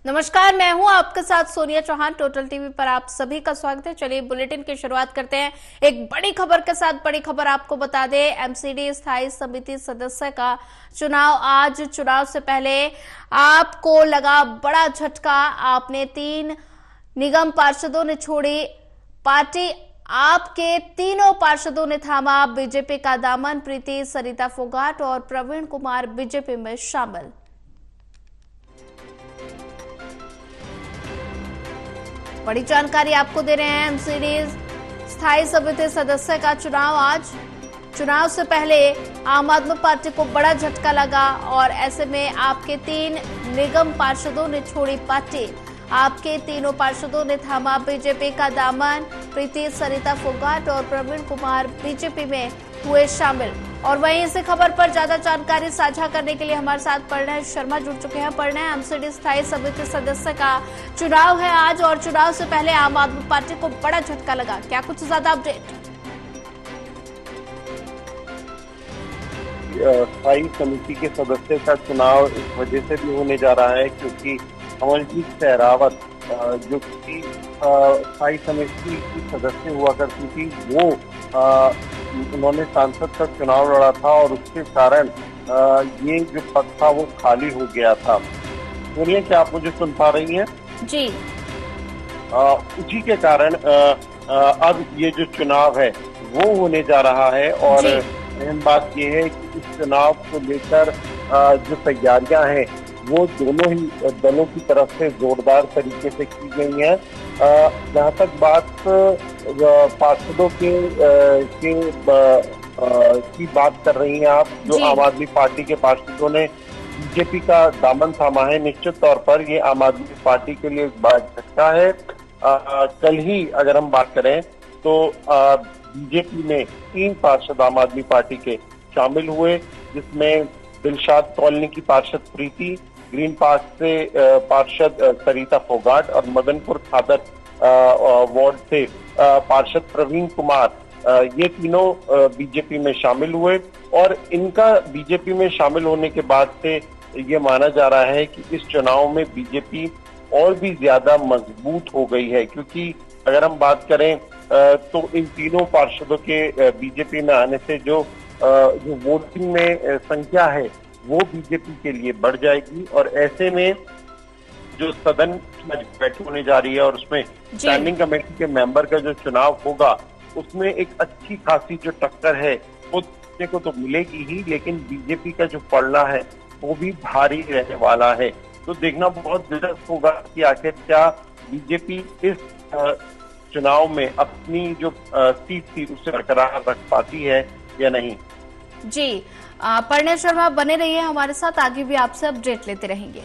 नमस्कार, मैं हूं आपके साथ सोनिया चौहान। टोटल टीवी पर आप सभी का स्वागत है। चलिए बुलेटिन की शुरुआत करते हैं एक बड़ी खबर के साथ। बड़ी खबर आपको बता दें, एमसीडी स्थायी समिति सदस्य का चुनाव आज। चुनाव से पहले आपको लगा बड़ा झटका। आपने 3 निगम पार्षदों ने छोड़ी पार्टी। आपके तीनों पार्षदों ने थामा बीजेपी का दामन। प्रीति, सरिता फोगाट और प्रवीण कुमार बीजेपी में शामिल। बड़ी जानकारी आपको दे रहे हैं। एमसीडी स्थायी समिति सदस्य का चुनाव आज। चुनाव से पहले आम आदमी पार्टी को बड़ा झटका लगा और ऐसे में आपके 3 निगम पार्षदों ने छोड़ी पार्टी। आपके तीनों पार्षदों ने थामा बीजेपी का दामन। प्रीति, सरिता फोगाट और प्रवीण कुमार बीजेपी में हुए शामिल। और वहीं इसी खबर पर ज्यादा जानकारी साझा करने के लिए हमारे साथ प्रणय शर्मा जुड़ चुके हैं। प्रणय, एमसीडी स्थायी समिति सदस्य का चुनाव है आज और चुनाव से पहले आम आदमी पार्टी को बड़ा झटका लगा, क्या कुछ ज्यादा अपडेट? स्थायी समिति के सदस्य का चुनाव इस वजह से भी होने जा रहा है क्योंकि अमरजीत सहरावत जो कि स्थायी समिति की सदस्य हुआ करती थी, वो उन्होंने सांसद का चुनाव लड़ा था और उसके कारण ये जो पद था वो खाली हो गया था। सुनिए, क्या आप मुझे सुन पा रही हैं? जी। उसी के कारण अब ये जो चुनाव है वो होने जा रहा है और अहम बात ये है कि इस चुनाव को लेकर जो तैयारियां हैं वो दोनों ही दलों की तरफ से जोरदार तरीके से की गई हैं। जहाँ तक बात पार्षदों की बात कर रही हैं आप, जो आम आदमी पार्टी के पार्षदों ने बीजेपी का दामन थामा है, निश्चित तौर पर ये आम आदमी पार्टी के लिए एक बड़ा झटका है। कल ही अगर हम बात करें तो बीजेपी में 3 पार्षद आम आदमी पार्टी के शामिल हुए, जिसमें दिलशाद कॉलोनी की पार्षद प्रीति, ग्रीन पार्क से पार्षद सरिता फोगाट और मदनपुर खादर वार्ड से पार्षद प्रवीण कुमार, ये तीनों बीजेपी में शामिल हुए। और इनका बीजेपी में शामिल होने के बाद से ये माना जा रहा है कि इस चुनाव में बीजेपी और भी ज्यादा मजबूत हो गई है, क्योंकि अगर हम बात करें तो इन तीनों पार्षदों के बीजेपी में आने से जो वोटिंग में संख्या है वो बीजेपी के लिए बढ़ जाएगी। और ऐसे में जो सदन की बैठक होने जा रही है और उसमें स्टैंडिंग कमेटी के मेंबर का जो चुनाव होगा, उसमें एक अच्छी खासी जो टक्कर है वो देखने को तो मिलेगी ही, लेकिन बीजेपी का जो पलड़ा है वो भी भारी रहने वाला है। तो देखना बहुत दिलचस्प होगा कि आखिर क्या बीजेपी इस चुनाव में अपनी जो सीट थी उसे बरकरार रख पाती है या नहीं। जी, प्रणय शर्मा बने रहिए हमारे साथ, आगे भी आपसे अपडेट लेते रहेंगे।